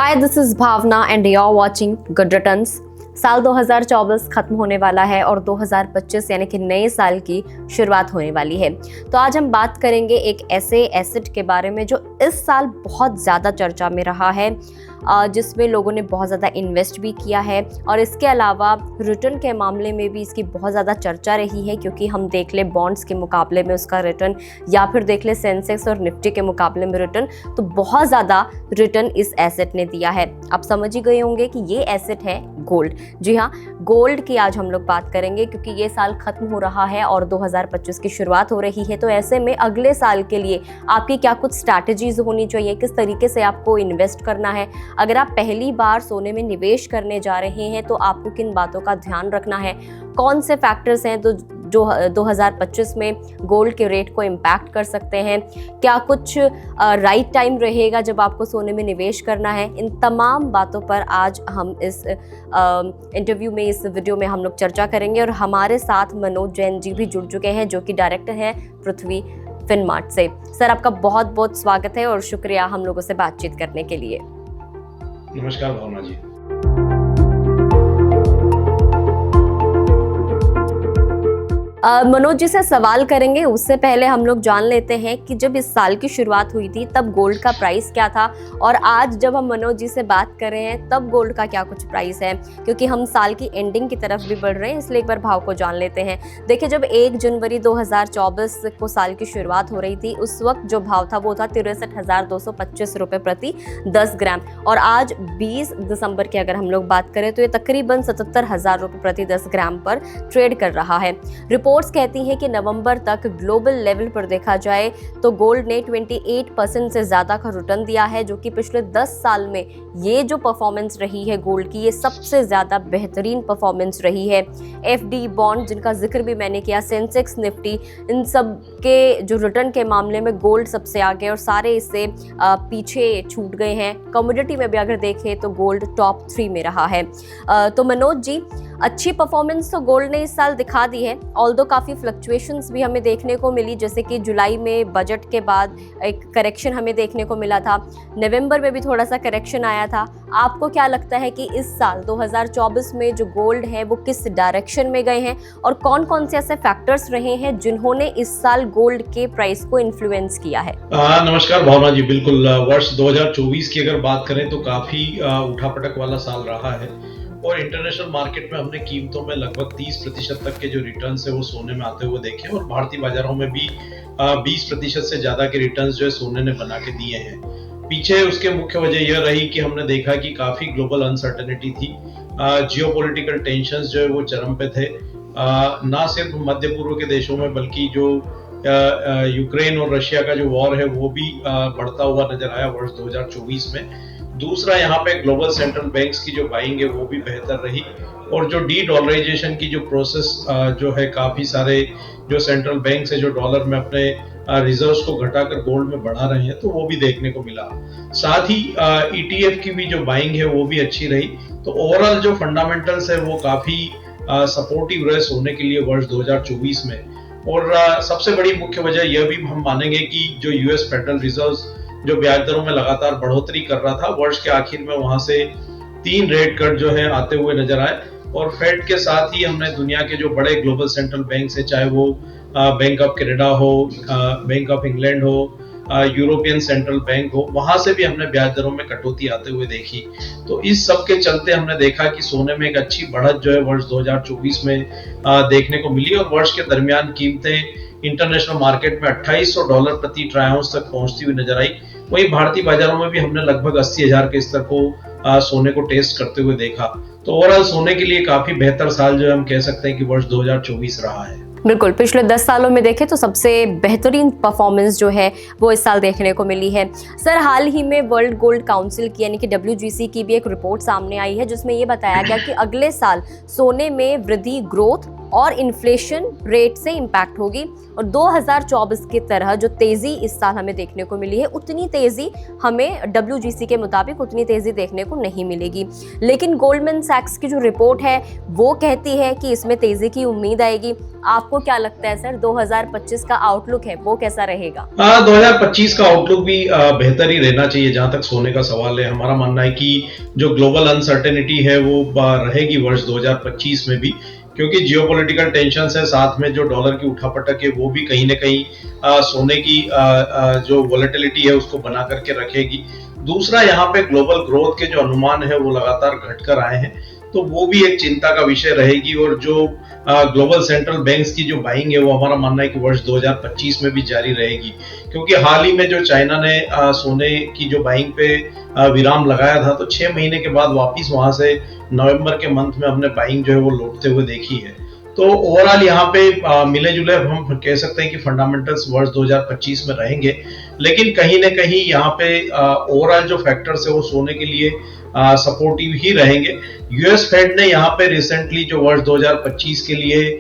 Hi, this is Bhavna and you are watching good returns. साल 2024 खत्म होने वाला है और 2025 यानी कि नए साल की शुरुआत होने वाली है। तो आज हम बात करेंगे एक ऐसे एसेट के बारे में जो इस साल बहुत ज़्यादा चर्चा में रहा है, जिसमें लोगों ने बहुत ज़्यादा इन्वेस्ट भी किया है और इसके अलावा रिटर्न के मामले में भी इसकी बहुत ज़्यादा चर्चा रही है, क्योंकि हम देख ले बॉन्ड्स के मुकाबले में उसका रिटर्न या फिर देख ले सेंसेक्स और निफ्टी के मुकाबले में रिटर्न, तो बहुत ज़्यादा रिटर्न इस एसेट ने दिया है। आप समझ ही गए होंगे कि ये एसेट है गोल्ड। जी हाँ, गोल्ड की आज हम लोग बात करेंगे, क्योंकि ये साल खत्म हो रहा है और 2025 की शुरुआत हो रही है। तो ऐसे में अगले साल के लिए आपकी क्या कुछ स्ट्रैटेजीज होनी चाहिए, किस तरीके से आपको इन्वेस्ट करना है। अगर आप पहली बार सोने में निवेश करने जा रहे हैं तो आपको किन बातों का ध्यान रखना है, कौन से फैक्टर्स हैं जो 2025 में गोल्ड के रेट को इम्पैक्ट कर सकते हैं, क्या कुछ राइट टाइम रहेगा जब आपको सोने में निवेश करना है। इन तमाम बातों पर आज हम इस इंटरव्यू में, इस वीडियो में हम लोग चर्चा करेंगे। और हमारे साथ मनोज जैन जी भी जुड़ चुके हैं, जो कि डायरेक्टर हैं पृथ्वी फिनमार्ट से। सर, आपका बहुत बहुत स्वागत है और शुक्रिया हम लोगों से बातचीत करने के लिए। नमस्कार भावना जी। मनोज जी से सवाल करेंगे, उससे पहले हम लोग जान लेते हैं कि जब इस साल की शुरुआत हुई थी तब गोल्ड का प्राइस क्या था, और आज जब हम मनोज जी से बात कर रहे हैं तब गोल्ड का क्या कुछ प्राइस है, क्योंकि हम साल की एंडिंग की तरफ भी बढ़ रहे हैं, इसलिए एक बार भाव को जान लेते हैं। देखिए, जब 1 जनवरी 2024 को साल की शुरुआत हो रही थी, उस वक्त जो भाव था वो था 63,225 रुपये प्रति 10 ग्राम, और आज 20 दिसंबर की अगर हम लोग बात करें तो ये तकरीबन 77,000 रुपये प्रति 10 ग्राम पर ट्रेड कर रहा है। रिपोर्ट्स कहती हैं कि नवंबर तक ग्लोबल लेवल पर देखा जाए तो गोल्ड ने 28% से ज़्यादा का रिटर्न दिया है, जो कि पिछले 10 साल में ये जो परफॉर्मेंस रही है गोल्ड की, ये सबसे ज़्यादा बेहतरीन परफॉर्मेंस रही है। एफडी बॉन्ड, जिनका जिक्र भी मैंने किया, सेंसेक्स, निफ्टी, इन सब के जो रिटर्न के मामले में गोल्ड सबसे आगे और सारे इससे पीछे छूट गए हैं। कमोडिटी में भी अगर देखें तो गोल्ड टॉप 3 में रहा है। तो मनोज जी, अच्छी परफॉर्मेंस तो गोल्ड ने इस साल दिखा दी है, ऑल्दो काफ़ी फ्लक्चुएशंस भी हमें देखने को मिली, जैसे कि जुलाई में बजट के बाद एक करेक्शन हमें देखने को मिला था, नवंबर में भी थोड़ा सा करेक्शन आया था। आपको क्या लगता है कि इस साल 2024 में जो गोल्ड है वो किस डायरेक्शन में गए हैं, और कौन कौन से ऐसे फैक्टर्स रहे हैं जिन्होंने इस साल गोल्ड के प्राइस को इन्फ्लुएंस किया है? नमस्कार भावना जी। बिल्कुल, वर्ष 2024 की अगर बात करें तो काफ़ी उठापटक वाला साल रहा है, और इंटरनेशनल मार्केट में हमने कीमतों में लगभग 30% तक के जो रिटर्न्स है वो सोने में आते हुए देखे, और भारतीय बाजारों में भी 20% से ज़्यादा के रिटर्न्स जो है सोने ने बना के दिए हैं। पीछे उसके मुख्य वजह यह रही कि हमने देखा कि काफ़ी ग्लोबल अनसर्टेनिटी थी, जियोपॉलिटिकल टेंशंस जो है वो चरम पे थे, ना सिर्फ मध्य पूर्व के देशों में बल्कि जो यूक्रेन और रशिया का जो वॉर है वो भी बढ़ता हुआ नजर आया वर्ष 2024 में। दूसरा, यहाँ पे ग्लोबल सेंट्रल बैंक्स की जो बाइंग है वो भी बेहतर रही, और जो डी डॉलराइजेशन की जो प्रोसेस जो है, काफ़ी सारे जो सेंट्रल बैंक्स है जो डॉलर में अपने रिजर्व्स को घटाकर गोल्ड में बढ़ा रहे हैं, तो वो भी देखने को मिला। साथ ही ETF की भी जो बाइंग है वो भी अच्छी रही। तो ओवरऑल जो फंडामेंटल्स है वो काफ़ी सपोर्टिव रहे सोने के लिए वर्ष 2024 में। और सबसे बड़ी मुख्य वजह यह भी हम मानेंगे कि जो US फेडरल रिजर्व्स जो ब्याज दरों में लगातार बढ़ोतरी कर रहा था, वर्ष के आखिर में वहां से 3 रेट कट जो है आते हुए नजर आए, और फेड के साथ ही हमने दुनिया के जो बड़े ग्लोबल सेंट्रल बैंक है, चाहे वो बैंक ऑफ कनाडा हो, बैंक ऑफ इंग्लैंड हो, यूरोपियन सेंट्रल बैंक हो, वहां से भी हमने ब्याज दरों में कटौती आते हुए देखी। तो इस सब के चलते हमने देखा कि सोने में एक अच्छी बढ़त जो है वर्ष 2024 में देखने को मिली, और वर्ष के दरमियान कीमतें इंटरनेशनल मार्केट में $2800 प्रति ट्राई आउंस तक पहुंचती हुई नजर आई। वहीं भारतीय बाजारों में भी हमने लगभग 80,000 के स्तर को सोने को टेस्ट करते हुए देखा। तो ओवरऑल सोने के लिए काफी बेहतर साल जो है हम कह सकते हैं कि वर्ष 2024 रहा है। बिल्कुल, पिछले 10 सालों में देखें तो सबसे बेहतरीन परफॉर्मेंस जो है वो इस साल देखने को मिली है। सर, हाल ही में वर्ल्ड गोल्ड काउंसिल की यानी कि WGC की भी एक रिपोर्ट सामने आई है, जिसमें ये बताया गया कि अगले साल सोने में वृद्धि, ग्रोथ और इन्फ्लेशन रेट से इम्पैक्ट होगी। और 2024 की तरह जो तेजी इस साल हमें देखने को मिली है, उतनी तेजी हमें WGC के मुताबिक उतनी तेजी देखने को नहीं मिलेगी। लेकिन गोल्डमैन सैक्स की जो रिपोर्ट है वो कहती है कि इसमें तेजी की उम्मीद आएगी। आपको क्या लगता है सर, 2025 का आउटलुक है वो कैसा रहेगा? 2025 का आउटलुक भी बेहतर ही रहना चाहिए जहां तक सोने का सवाल है। हमारा मानना है कि जो ग्लोबल अनसर्टेनिटी है वो रहेगी वर्ष 2025 में भी, क्योंकि जियोपॉलिटिकल टेंशन है, साथ में जो डॉलर की उठापटक है वो भी कहीं ना कहीं सोने की जो वॉलेटिलिटी है उसको बना करके रखेगी। दूसरा, यहाँ पे ग्लोबल ग्रोथ के जो अनुमान है वो लगातार घटकर आए हैं, तो वो भी एक चिंता का विषय रहेगी। और जो ग्लोबल सेंट्रल बैंक्स की जो बाइंग है वो हमारा मानना है कि वर्ष 2025 में भी जारी रहेगी, क्योंकि हाल ही में जो चाइना ने सोने की जो बाइंग पे विराम लगाया था, तो 6 महीने के बाद वापिस वहां से नवंबर के मंथ में हमने बाइंग जो है वो लौटते हुए देखी है। तो ओवरऑल यहाँ पे मिले जुले हम कह सकते हैं कि फंडामेंटल्स वर्ष 2025 में रहेंगे, लेकिन कहीं ना कहीं यहाँ पे ओवरऑल जो फैक्टर्स है वो सोने के लिए सपोर्टिव ही रहेंगे। यूएस फेड ने यहाँ पे रिसेंटली जो वर्ष 2025 के लिए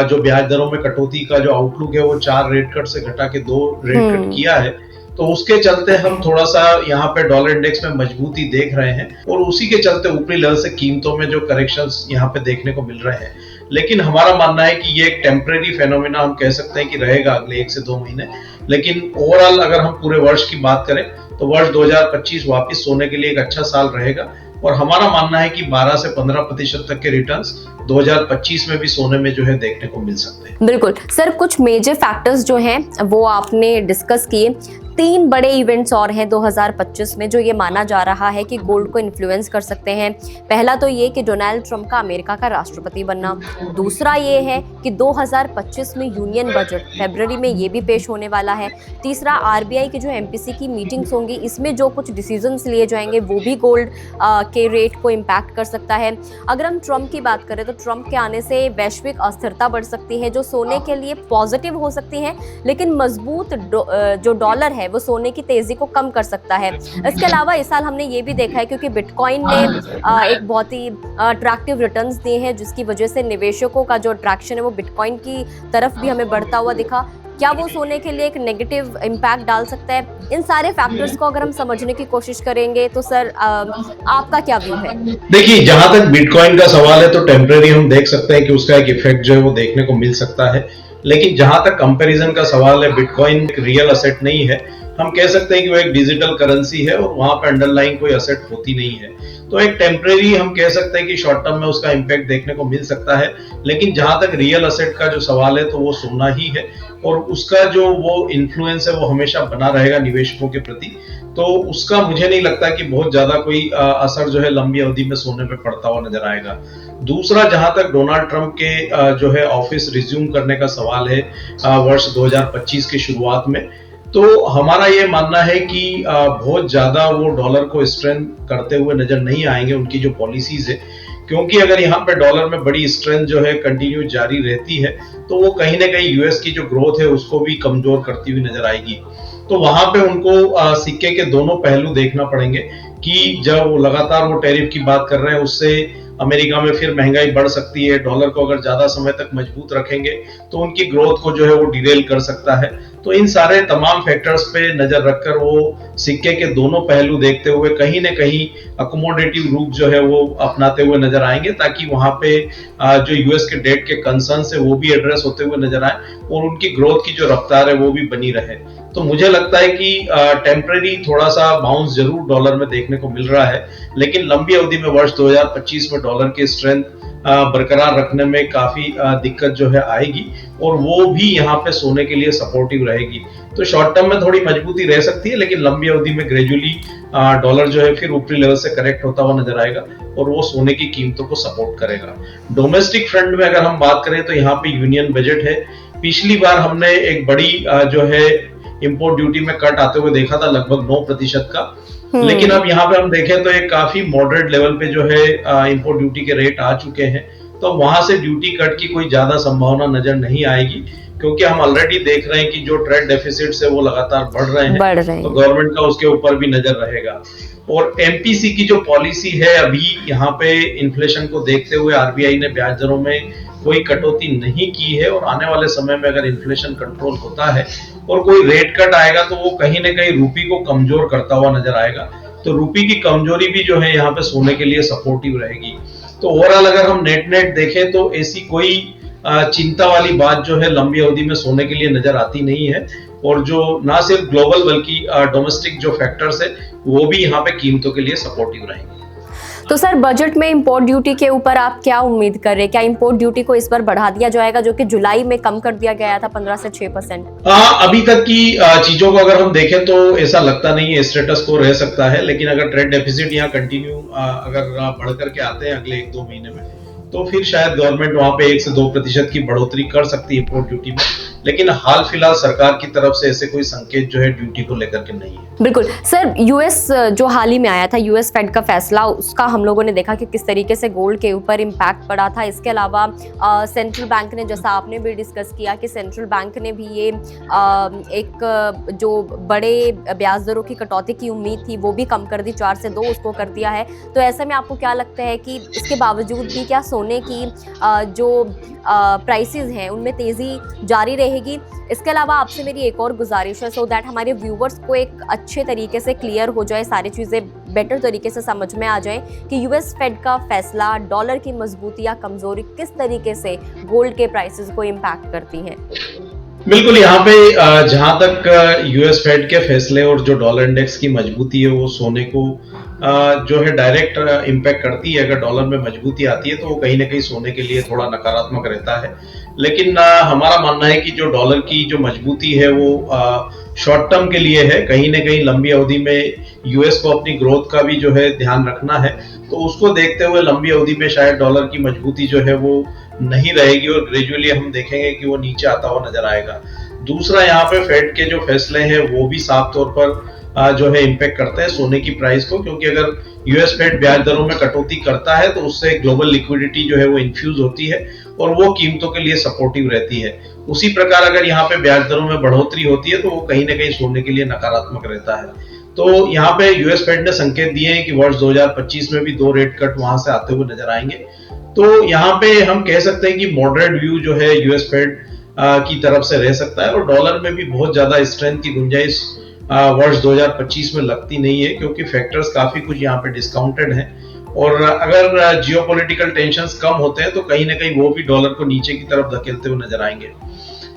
जो ब्याज दरों में कटौती का जो आउटलुक है वो 4 रेट कट से घटा के 2 रेट कट किया है, तो उसके चलते हम थोड़ा सा यहाँ पे डॉलर इंडेक्स में मजबूती देख रहे हैं, और उसी के चलते ऊपरी लेवल से कीमतों में जो करेक्शंस यहाँ पे देखने को मिल रहे हैं। लेकिन हमारा मानना है कि ये एक टेम्परेरी फेनोमेना हम कह सकते हैं कि रहेगा अगले 1 से 2 महीने। लेकिन ओवरऑल अगर हम पूरे वर्ष की बात करें तो वर्ष 2025 वापस सोने के लिए एक अच्छा साल रहेगा, और हमारा मानना है कि 12 से 15% तक के रिटर्न्स 2025 में भी सोने में जो है देखने को मिल सकते हैं। बिल्कुल सर, कुछ मेजर फैक्टर्स जो हैं वो आपने डिस्कस किए। 3 बड़े इवेंट्स और हैं 2025 में जो ये माना जा रहा है कि गोल्ड को इन्फ्लुएंस कर सकते हैं। पहला तो ये कि डोनाल्ड ट्रंप का अमेरिका का राष्ट्रपति बनना। दूसरा ये है कि 2025 में यूनियन बजट फरवरी में ये भी पेश होने वाला है। तीसरा, RBI की जो MPC की मीटिंग्स होंगी, इसमें जो कुछ डिसीजंस लिए जाएंगे वो भी गोल्ड के रेट को इम्पैक्ट कर सकता है। अगर हम ट्रंप की बात करें तो ट्रंप के आने से वैश्विक अस्थिरता बढ़ सकती है, जो सोने के लिए पॉजिटिव हो सकती है, लेकिन मजबूत जो डॉलर है वो सोने की तेजी को कम कर सकता है। इसके अलावा इस साल हमने ये भी देखा है, क्योंकि बिटकॉइन ने एक बहुत ही अट्रैक्टिव रिटर्न्स दिए हैं, जिसकी वजह से निवेशकों का जो अट्रैक्शन है वो बिटकॉइन की तरफ भी हमें बढ़ता हुआ दिखा। क्या वो सोने के लिए एक नेगेटिव इम्पैक्ट डाल सकता है? इन सारे फैक्टर्स को अगर हम समझने की कोशिश करेंगे तो सर आपका क्या व्यू है? देखिए, जहां तक बिटकॉइन का सवाल है तो टेम्परेरी हम देख सकते हैं कि उसका एक इफेक्ट जो है वो देखने को मिल सकता है, लेकिन जहां तक कंपैरिजन का सवाल है, बिटकॉइन एक रियल असेट नहीं है। हम कह सकते हैं कि वो एक डिजिटल करेंसी है और वहां पे अंडरलाइन कोई असेट होती नहीं है, तो एक टेम्परेरी हम कह सकते हैं कि शॉर्ट टर्म में उसका इम्पैक्ट देखने को मिल सकता है। लेकिन जहां तक रियल असेट का जो सवाल है तो वो सोना ही है, और उसका जो वो इन्फ्लुएंस है वो हमेशा बना रहेगा निवेशकों के प्रति, तो उसका मुझे नहीं लगता कि बहुत ज्यादा कोई असर जो है लंबी अवधि में सोने पे पड़ता हुआ नजर आएगा। दूसरा, जहां तक डोनाल्ड ट्रंप के जो है ऑफिस रिज्यूम करने का सवाल है वर्ष 2025 की शुरुआत में, तो हमारा ये मानना है कि बहुत ज्यादा वो डॉलर को स्ट्रेंथ करते हुए नजर नहीं आएंगे उनकी जो पॉलिसीज है, क्योंकि अगर यहाँ पे डॉलर में बड़ी स्ट्रेंथ जो है कंटिन्यू जारी रहती है तो वो कहीं ना कहीं यूएस की जो ग्रोथ है उसको भी कमजोर करती हुई नजर आएगी। तो वहां पे उनको सिक्के के दोनों पहलू देखना पड़ेंगे कि जब वो लगातार वो टैरिफ की बात कर रहे हैं उससे अमेरिका में फिर महंगाई बढ़ सकती है, डॉलर को अगर ज्यादा समय तक मजबूत रखेंगे तो उनकी ग्रोथ को जो है वो डिरेल कर सकता है। तो इन सारे तमाम फैक्टर्स पे नजर रखकर वो सिक्के के दोनों पहलू देखते हुए कहीं ना कहीं अकोमोडेटिव रूप जो है वो अपनाते हुए नजर आएंगे, ताकि वहां पे जो यूएस के डेट के कंसर्न्स है वो भी एड्रेस होते हुए नजर आए और उनकी ग्रोथ की जो रफ्तार है वो भी बनी रहे। तो मुझे लगता है कि टेम्परेरी थोड़ा सा बाउंस जरूर डॉलर में देखने को मिल रहा है, लेकिन लंबी अवधि में वर्ष 2025 में डॉलर की स्ट्रेंथ बरकरार रखने में काफी दिक्कत जो है आएगी, और वो भी यहाँ पे सोने के लिए सपोर्टिव रहेगी। तो शॉर्ट टर्म में थोड़ी मजबूती रह सकती है, लेकिन लंबी अवधि में ग्रेजुअली डॉलर जो है फिर ऊपरी लेवल से करेक्ट होता हुआ नजर आएगा और वो सोने की कीमतों को सपोर्ट करेगा। डोमेस्टिक फ्रंट में अगर हम बात करें तो यहाँ पे यूनियन बजट है। पिछली बार हमने एक बड़ी जो है इंपोर्ट ड्यूटी में कट आते हुए देखा था लगभग 9% का, लेकिन अब यहाँ पे हम देखें तो एक काफी मॉडरेट लेवल पे जो है इंपोर्ट ड्यूटी के रेट आ चुके हैं, तो वहां से ड्यूटी कट की कोई ज्यादा संभावना नजर नहीं आएगी, क्योंकि हम ऑलरेडी देख रहे हैं कि जो ट्रेड डेफिसिट्स है वो लगातार बढ़ रहे हैं, तो गवर्नमेंट का उसके ऊपर भी नजर रहेगा। और एमपीसी की जो पॉलिसी है, अभी यहाँ पे इन्फ्लेशन को देखते हुए आरबीआई ने ब्याज दरों में कोई कटौती नहीं की है और आने वाले समय में अगर इन्फ्लेशन कंट्रोल होता है और कोई रेट कट आएगा तो वो कहीं ना कहीं रूपी को कमजोर करता हुआ नजर आएगा। तो रूपी की कमजोरी भी जो है यहाँ पे सोने के लिए सपोर्टिव रहेगी। तो ओवरऑल अगर हम नेट नेट देखें तो ऐसी कोई चिंता वाली बात जो है लंबी अवधि में सोने के लिए नजर आती नहीं है। और जो ना सिर्फ ग्लोबल बल्कि डोमेस्टिक जो फैक्टर्स है वो भी यहाँ पे कीमतों के लिए सपोर्टिव रहेंगे। तो सर बजट में इंपोर्ट ड्यूटी के ऊपर आप क्या उम्मीद कर रहे हैं? क्या इंपोर्ट ड्यूटी को इस बार बढ़ा दिया जाएगा, जो कि जुलाई में कम कर दिया गया था 15 से 6%? अभी तक की चीजों को अगर हम देखें तो ऐसा लगता नहीं है, स्टेटस को रह सकता है। लेकिन अगर ट्रेड डेफिसिट यहाँ कंटिन्यू अगर बढ़ करके आते हैं अगले 1-2 महीने में तो फिर शायद गवर्नमेंट वहां पे 1 से 2% की बढ़ोतरी कर सकती है इंपोर्ट ड्यूटी में। लेकिन हाल फिलहाल सरकार की तरफ से ऐसे कोई संकेत जो है ड्यूटी को लेकर के नहीं है। बिल्कुल सर, यूएस जो हाल ही में आया था, यूएस फेड का फैसला, उसका हम लोगों ने देखा कि किस तरीके से गोल्ड के ऊपर इम्पैक्ट पड़ा था। इसके अलावा सेंट्रल बैंक ने, जैसा आपने भी डिस्कस किया कि सेंट्रल बैंक ने भी ये एक जो बड़े ब्याज दरों की कटौती की उम्मीद थी वो भी कम कर दी, 4 से 2 उसको कर दिया है। तो ऐसे में आपको क्या लगता है कि इसके बावजूद भी क्या सोने की जो प्राइसेस हैं उनमें तेज़ी जारी रहेगी? इसके अलावा आपसे मेरी एक और गुजारिश है, सो दैट हमारे व्यूवर्स को एक अच्छे तरीके से क्लियर हो जाए, सारी चीज़ें बेटर तरीके से समझ में आ जाए कि यूएस फेड का फैसला, डॉलर की मजबूती या कमज़ोरी किस तरीके से गोल्ड के प्राइसेस को इम्पैक्ट करती है। बिल्कुल, यहाँ पे जहां तक यूएस फेड के फैसले और जो डॉलर इंडेक्स की मजबूती है वो सोने को जो है डायरेक्ट इम्पैक्ट करती है। अगर डॉलर में मजबूती आती है तो वो कहीं ना कहीं सोने के लिए थोड़ा नकारात्मक रहता है। लेकिन हमारा मानना है कि जो डॉलर की जो मजबूती है वो शॉर्ट टर्म के लिए है। कहीं ना कहीं लंबी अवधि में यूएस को अपनी ग्रोथ का भी जो है ध्यान रखना है, तो उसको देखते हुए लंबी अवधि में शायद डॉलर की मजबूती जो है वो नहीं रहेगी और ग्रेजुअली हम देखेंगे कि वो नीचे आता हुआ नजर आएगा। दूसरा, यहाँ पे फेड के जो फैसले हैं वो भी साफ तौर पर जो है इम्पैक्ट करते हैं सोने की प्राइस को, क्योंकि अगर यूएस फेड ब्याज दरों में कटौती करता है तो उससे ग्लोबल लिक्विडिटी जो है वो इन्फ्यूज होती है और वो कीमतों के लिए सपोर्टिव रहती है। उसी प्रकार अगर यहाँ पे ब्याज दरों में बढ़ोतरी होती है तो वो कहीं ना कहीं सोने के लिए नकारात्मक रहता है। तो यहाँ पे यूएस फेड ने संकेत दिए हैं कि वर्ष 2025 में भी 2 रेट कट वहां से आते हुए नजर आएंगे। तो यहाँ पे हम कह सकते हैं कि मॉडरेट व्यू जो है यूएस फेड की तरफ से रह सकता है और डॉलर में भी बहुत ज्यादा स्ट्रेंथ की गुंजाइश वर्ष 2025 में लगती नहीं है, क्योंकि फैक्टर्स काफी कुछ यहाँ पे डिस्काउंटेड हैं। और अगर जियोपॉलिटिकल टेंशंस कम होते हैं तो कहीं ना कहीं वो भी डॉलर को नीचे की तरफ धकेलते हुए नजर आएंगे।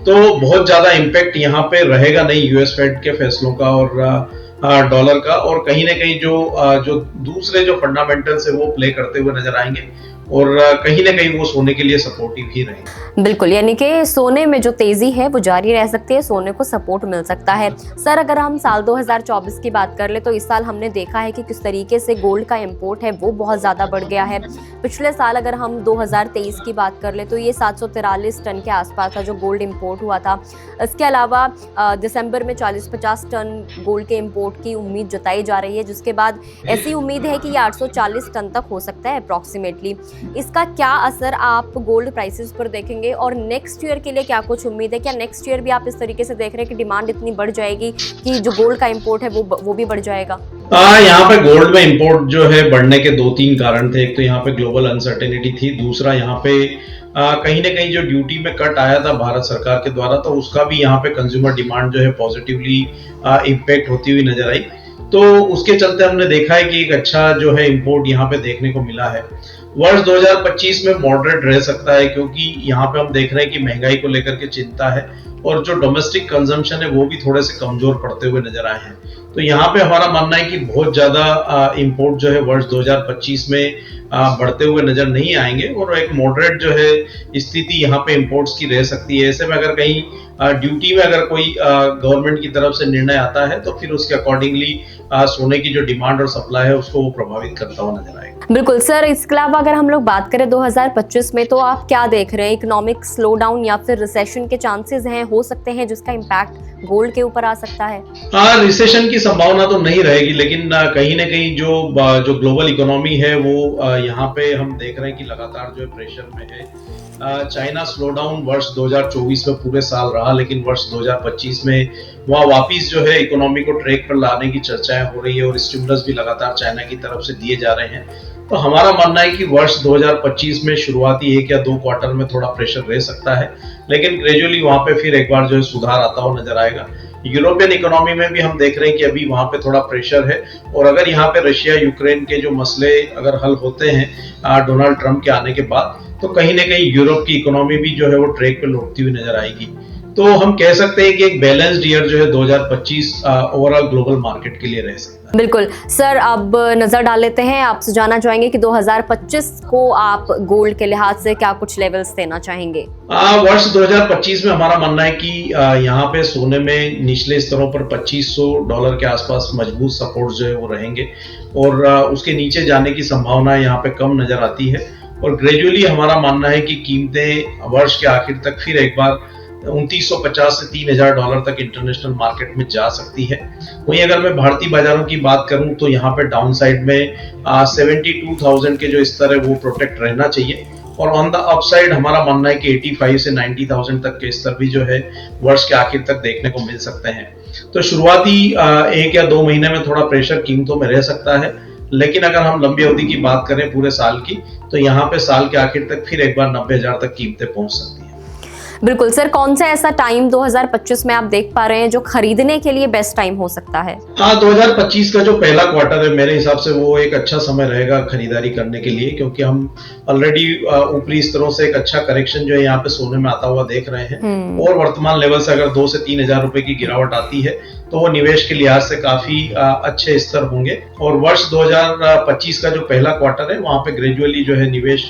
तो बहुत ज्यादा इम्पैक्ट यहाँ पे रहेगा नहीं यूएस फेड के फैसलों का और डॉलर का, और कहीं ना कहीं जो दूसरे जो फंडामेंटल्स है वो प्ले करते हुए नजर आएंगे और कहीं ना कहीं वो सोने के लिए सपोर्टिव ही रहेंगे। बिल्कुल, यानी कि सोने में जो तेजी है वो जारी रह सकती है, सोने को सपोर्ट मिल सकता है। सर, अगर हम साल 2024 की बात कर ले तो इस साल हमने देखा है कि किस तरीके से गोल्ड का इंपोर्ट है वो बहुत ज़्यादा बढ़ गया है। पिछले साल अगर हम 2023 की बात कर ले तो ये 743 टन के आसपास था जो गोल्ड इंपोर्ट हुआ था। इसके अलावा दिसंबर में 40-50 टन गोल्ड के इंपोर्ट की उम्मीद जताई जा रही है, जिसके बाद ऐसी उम्मीद है कि ये 840 टन तक हो सकता है अप्रॉक्सीमेटली। इसका क्या असर आप गोल्ड प्राइसेस पर देखेंगे और नेक्स्ट ईयर के लिए क्या कुछ उम्मीद है? क्या नेक्स्ट ईयर भी आप इस तरीके से देख रहे हैं कि डिमांड इतनी बढ़ जाएगी कि जो गोल्ड का इंपोर्ट है वो भी बढ़ जाएगा? यहाँ पे गोल्ड में इंपोर्ट जो है बढ़ने के 2-3 कारण थे। एक तो यहाँ पे ग्लोबल अनसर्टेनिटी थी, दूसरा यहाँ पे कहीं ना कहीं जो ड्यूटी में कट आया था भारत सरकार के द्वारा तो उसका भी यहाँ पे कंज्यूमर डिमांड जो है पॉजिटिवली इम्पैक्ट होती हुई नजर आई। तो उसके चलते हमने देखा है कि एक अच्छा जो है इंपोर्ट यहाँ पे देखने को मिला है। वर्ष 2025 में मॉडरेट रह सकता है, क्योंकि यहाँ पे हम देख रहे हैं कि महंगाई को लेकर के चिंता है और जो डोमेस्टिक कंजम्पशन है वो भी थोड़े से कमजोर पड़ते हुए नजर आए हैं। तो यहाँ पे हमारा मानना है कि बहुत ज्यादा इंपोर्ट जो है वर्ष 2025 में बढ़ते हुए नजर नहीं आएंगे और एक मॉडरेट जो है स्थिति यहाँ पे इंपोर्ट्स की रह सकती है। ऐसे में अगर कहीं ड्यूटी में अगर कोई गवर्नमेंट की तरफ से निर्णय आता है तो फिर उसके अकॉर्डिंगली सोने की जो डिमांड और सप्लाई है उसको वो प्रभावित करता हुआ नजर आएगा। बिल्कुल सर, इसके अलावा अगर हम लोग बात करें 2025 में तो आप क्या देख रहे हैं? इकोनॉमिक स्लो डाउन या फिर रिसेशन के चांसेस हैं, हो सकते हैं, जिसका इम्पैक्ट गोल्ड के ऊपर आ सकता है? हाँ, रिसेशन की संभावना तो नहीं रहेगी, लेकिन कहीं ना कहीं जो ग्लोबल इकोनॉमी है वो यहाँ पे हम देख रहे हैं कि लगातार जो है प्रेशर में है। चाइना स्लोडाउन वर्ष 2024 में पूरे साल रहा, लेकिन वर्ष 2025 में वहाँ वापिस जो है इकोनॉमी को ट्रैक पर लाने की चर्चाएं हो रही है और स्टिमुलस भी लगातार चाइना की तरफ से दिए जा रहे हैं। तो हमारा मानना है कि वर्ष 2025 में शुरुआती 1 या 2 क्वार्टर में थोड़ा प्रेशर रह सकता है, लेकिन ग्रेजुअली वहाँ पे फिर एक बार जो है सुधार आता हुआ नजर आएगा। यूरोपियन इकोनॉमी में भी हम देख रहे हैं कि अभी वहाँ पे थोड़ा प्रेशर है, और अगर यहाँ पे रशिया यूक्रेन के जो मसले अगर हल होते हैं डोनाल्ड ट्रंप के आने के बाद, तो कहीं ना कहीं यूरोप की इकोनॉमी भी जो है वो ट्रैक पे लौटती हुई नजर आएगी। तो हम कह सकते हैं कि एक बैलेंस्ड ईयर जो है 2025 ओवरऑल ग्लोबल मार्केट के लिए रह सकता है। बिल्कुल सर, अब नजर डाल लेते हैं, आपसे जानना चाहेंगे कि 2025 को आप गोल्ड के लिहाज से क्या कुछ लेवल्स देना चाहेंगे? वर्ष 2025 में हमारा मानना है कि यहाँ पे सोने में निचले स्तरों पर $2500 के आसपास मजबूत सपोर्ट जो है वो रहेंगे, और उसके नीचे जाने की संभावना यहाँ पे कम नजर आती है। और ग्रेजुअली हमारा मानना है कि कीमतें वर्ष के आखिर तक फिर एक बार $2950 से $3000 तक इंटरनेशनल मार्केट में जा सकती है। वहीं अगर मैं भारतीय बाजारों की बात करूं तो यहाँ पे डाउन साइड में 72,000 के जो स्तर है वो प्रोटेक्ट रहना चाहिए, और ऑन द अपसाइड हमारा मानना है कि 85 से 90,000 तक के स्तर भी जो है वर्ष के आखिर तक देखने को मिल सकते हैं। तो शुरुआती 1 या 2 महीने में थोड़ा प्रेशर कीमतों में रह सकता है, लेकिन अगर हम लंबी अवधि की बात करें पूरे साल की, तो यहाँ पे साल के आखिर तक फिर एक बार 90,000 तक कीमतें पहुंच सकती हैं। बिल्कुल सर, कौन सा ऐसा टाइम 2025 में आप देख पा रहे हैं जो खरीदने के लिए बेस्ट टाइम हो सकता है? 2025 का जो पहला क्वार्टर है मेरे हिसाब से वो एक अच्छा समय रहेगा खरीदारी करने के लिए, क्योंकि हम ऑलरेडी ऊपरी स्तरों से एक अच्छा करेक्शन जो है यहाँ पे सोने में आता हुआ देख रहे हैं, और वर्तमान लेवल से अगर 2 से 3 हजार रुपए की गिरावट आती है तो वो निवेश के लिहाज से काफी अच्छे स्तर होंगे। और वर्ष 2025 का जो पहला क्वार्टर है वहां पे ग्रेजुअली जो है निवेश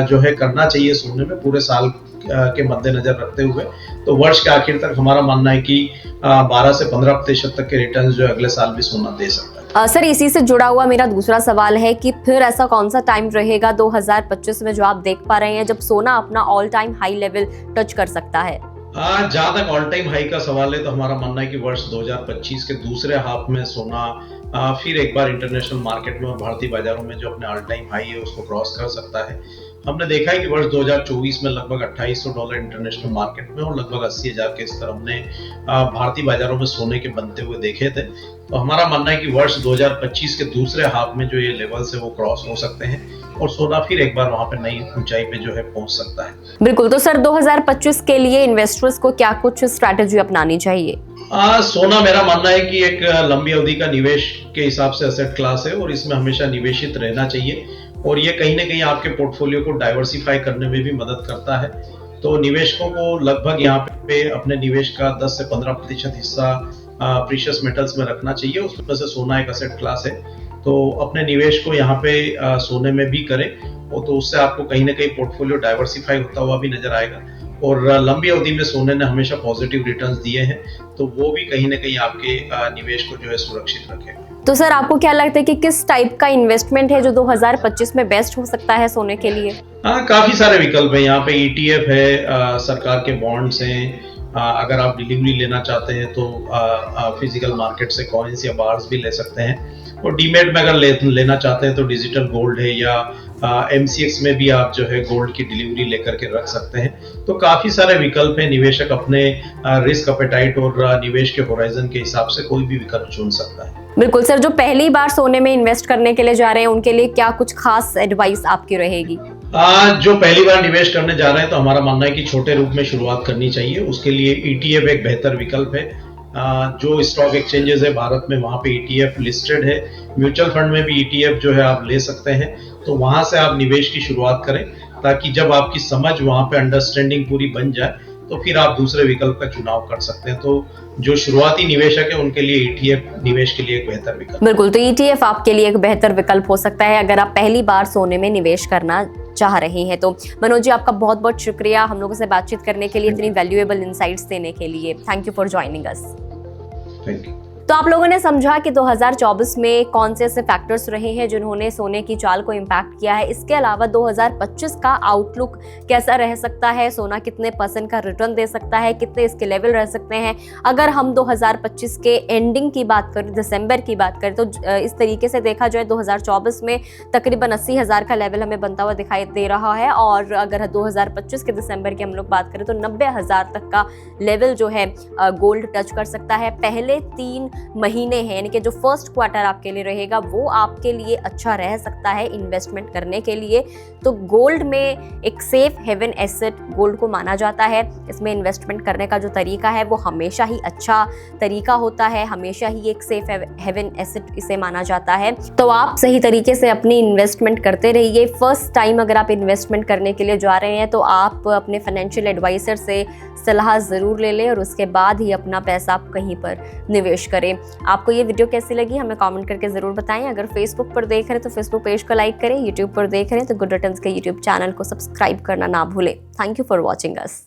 जो है करना चाहिए सोने में पूरे साल के मद्देनजर रखते हुए। तो वर्ष के आखिर तक हमारा मानना है कि 12 से 15% तक के रिटर्न जो अगले साल भी सोना दे सकता है। सर, इसी से जुड़ा हुआ मेरा दूसरा सवाल है कि फिर ऐसा कौन सा टाइम रहेगा 2025 में जो आप देख पा रहे हैं जब सोना अपना all time high level touch कर सकता है? जहां तक ऑल टाइम हाई का सवाल है तो हमारा मानना है कि वर्ष 2025 के दूसरे हाफ में सोना फिर एक बार इंटरनेशनल मार्केट में और भारतीय बाजारों में जो अपने ऑल टाइम हाई है उसको क्रॉस कर सकता है। हमने देखा है कि वर्ष 2024 में लगभग $2800 इंटरनेशनल मार्केट में और लगभग 80,000 के स्तर हमने भारतीय बाजारों में सोने के बनते हुए देखे थे। तो हमारा मानना है कि वर्ष 2025 के दूसरे हाफ में जो ये लेवल्स है वो क्रॉस हो सकते हैं और सोना फिर एक बार वहां पे नई ऊंचाई पे जो है पहुंच सकता है। बिल्कुल, तो सर 2025 के लिए इन्वेस्टर्स को क्या कुछ स्ट्रैटेजी अपनानी चाहिए? सोना मेरा मानना है कि एक लंबी अवधि का निवेश के हिसाब से एसेट क्लास है और इसमें हमेशा निवेशित रहना चाहिए, और ये कहीं ना कहीं आपके पोर्टफोलियो को डाइवर्सिफाई करने में भी मदद करता है। तो निवेशकों को लगभग यहाँ पे अपने निवेश का 10 से 15% हिस्सा प्रीशियस मेटल्स में रखना चाहिए। उसमें से सोना एक एसेट क्लास है, तो अपने निवेश को यहाँ पे सोने में भी करें, और तो उससे आपको कहीं ना कहीं पोर्टफोलियो डाइवर्सिफाई होता हुआ भी नजर आएगा। और लंबी अवधि में सोने ने हमेशा पॉजिटिव रिटर्न्स दिए हैं, तो वो भी कहीं ना कहीं आपके निवेश को जो है सुरक्षित रखेगा। तो सर आपको क्या लगता है कि किस टाइप का इन्वेस्टमेंट है जो 2025 में बेस्ट हो सकता है सोने के लिए? काफी सारे विकल्प हैं यहाँ पे। ETF है, सरकार के बॉन्ड्स हैं, अगर आप डिलीवरी लेना चाहते हैं तो फिजिकल मार्केट से कॉइन्स या बार्स भी ले सकते हैं, और डीमेट में अगर लेना चाहते हैं तो डिजिटल गोल्ड है, या MCX में भी आप जो है गोल्ड की डिलीवरी लेकर के रख सकते हैं। तो काफी सारे विकल्प हैं, निवेशक अपने रिस्क एपेटाइट और निवेश के होराइजन के हिसाब से कोई भी विकल्प चुन सकता है। बिल्कुल सर, जो पहली बार सोने में इन्वेस्ट करने के लिए जा रहे हैं उनके लिए क्या कुछ खास एडवाइस आपकी रहेगी? जो पहली बार निवेश करने जा रहे हैं तो हमारा मानना है कि छोटे रूप में शुरुआत करनी चाहिए। उसके लिए ETF एक बेहतर विकल्प है। जो स्टॉक एक्सचेंजेस है भारत में वहाँ पे ETF लिस्टेड है। म्यूचुअल फंड में भी ETF जो है आप ले सकते हैं, तो वहां से आप निवेश की शुरुआत करें, ताकि जब आपकी समझ वहां पे अंडरस्टैंडिंग पूरी बन जाए तो फिर आप दूसरे विकल्प का चुनाव कर सकते हैं। तो जो शुरुआती निवेशक है उनके लिए ETF निवेश के लिए एक बेहतर विकल्प। बिल्कुल, तो ETF आपके लिए एक बेहतर विकल्प हो सकता है अगर आप पहली बार सोने में निवेश करना चाह रहे हैं। तो मनोज जी, आपका बहुत बहुत शुक्रिया हम लोगों से बातचीत करने के लिए, इतनी वैल्यूएबल इंसाइट्स देने के लिए। Thank you for joining us. Thank you. तो आप लोगों ने समझा कि 2024 में कौन से ऐसे फैक्टर्स रहे हैं जिन्होंने सोने की चाल को इम्पैक्ट किया है। इसके अलावा 2025 का आउटलुक कैसा रह सकता है, सोना कितने % का रिटर्न दे सकता है, कितने इसके लेवल रह सकते हैं। अगर हम 2025 के एंडिंग की बात करें, दिसंबर की बात करें, तो इस तरीके से देखा जाए 2024 में तकरीबन 80,000 का लेवल हमें बनता हुआ दिखाई दे रहा है, और अगर 2025 के दिसंबर की हम लोग बात करें तो 90,000 तक का लेवल जो है गोल्ड टच कर सकता है। पहले 3 महीने हैं, यानी कि जो फर्स्ट क्वार्टर आपके लिए रहेगा वो आपके लिए अच्छा रह सकता है इन्वेस्टमेंट करने के लिए। तो गोल्ड में एक सेफ हेवन एसेट गोल्ड को माना जाता है। इसमें इन्वेस्टमेंट करने का जो तरीका है वो हमेशा ही अच्छा तरीका होता है, हमेशा ही एक सेफ हेवन एसेट इसे माना जाता है। तो आप सही तरीके से अपनी इन्वेस्टमेंट करते रहिए। फर्स्ट टाइम अगर आप इन्वेस्टमेंट करने के लिए जा रहे हैं तो आप अपने फाइनेंशियल एडवाइजर से सलाह ज़रूर ले लें और उसके बाद ही अपना पैसा आप कहीं पर निवेश करें। आपको ये वीडियो कैसी लगी हमें कमेंट करके ज़रूर बताएं। अगर फेसबुक पर देख रहे हैं तो फेसबुक पेज को लाइक करें, यूट्यूब पर देख रहे हैं तो गुड रिटर्न्स के यूट्यूब चैनल को सब्सक्राइब करना ना भूलें। Thank you for watching us.